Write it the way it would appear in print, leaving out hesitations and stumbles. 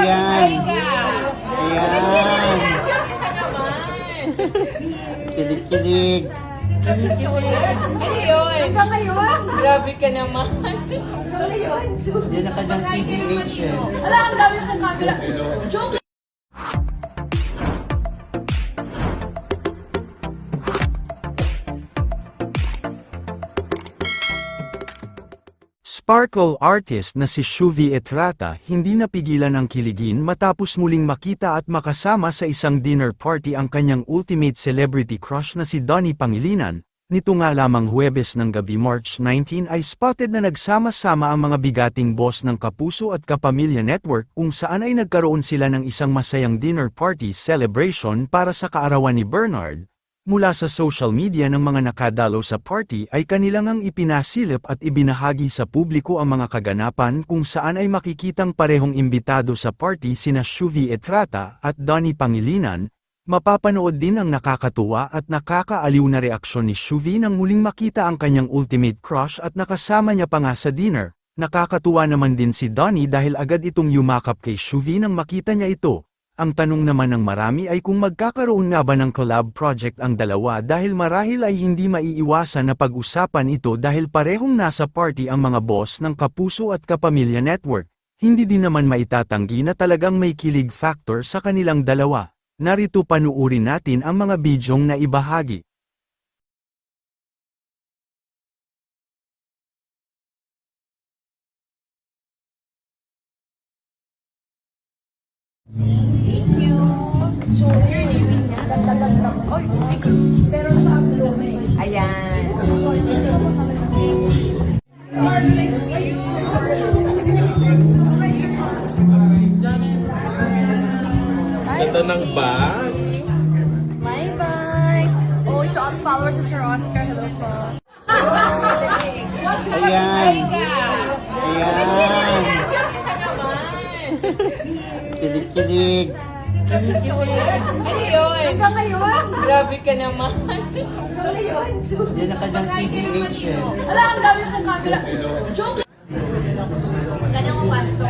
Ayan. ka. Ayan. Diyos ka naman. Kilig-kilig. Ano yun? Hanggang ngayon? Grabe ka naman. Hanggang ngayon? Yan na kanyang TDH eh. Ala, ang dami pong camera. Joke lang. Sparkle artist na si Shuvi Etrata hindi napigilan ang kiligin matapos muling makita at makasama sa isang dinner party ang kanyang ultimate celebrity crush na si Donnie Pangilinan. Nito nga lamang Huwebes ng gabi March 19 ay spotted na nagsama-sama ang mga bigating boss ng Kapuso at Kapamilya Network kung saan ay nagkaroon sila ng isang masayang dinner party celebration para sa kaarawan ni Bernard. Mula sa social media ng mga nakadalo sa party ay kanilang ang ipinasilip at ibinahagi sa publiko ang mga kaganapan kung saan ay makikitang parehong imbitado sa party sina Shuvi Etrata at Donnie Pangilinan. Mapapanood din ang nakakatuwa at nakakaaliw na reaksyon ni Shuvi nang muling makita ang kanyang ultimate crush at nakasama niya pa nga sa dinner. Nakakatuwa naman din si Donnie dahil agad itong yumakap kay Shuvi nang makita niya ito. Ang tanong naman ng marami ay kung magkakaroon nga ba ng collab project ang dalawa dahil marahil ay hindi maiiwasan na pag-usapan ito dahil parehong nasa party ang mga boss ng Kapuso at Kapamilya Network. Hindi din naman maitatanggi na talagang may kilig factor sa kanilang dalawa. Narito panuurin natin ang mga bidyong na ibahagi. Thank you. So, your name niya, ganda-ganda. Oy, pero sa abdomen. Ayan. Ganda ng bag. My bye. Oh, to all followers of Sir Oscar, hello po. Ayan. Ayan. Diyos ka naman. Kilig-kilig. Ano yun? Hanggang ngayon? Grabe ka naman. Hanggang ngayon? Yan na kanyang TDH eh. Ala, ang dami pong camera. Joke lang. Ganyan ko pasto.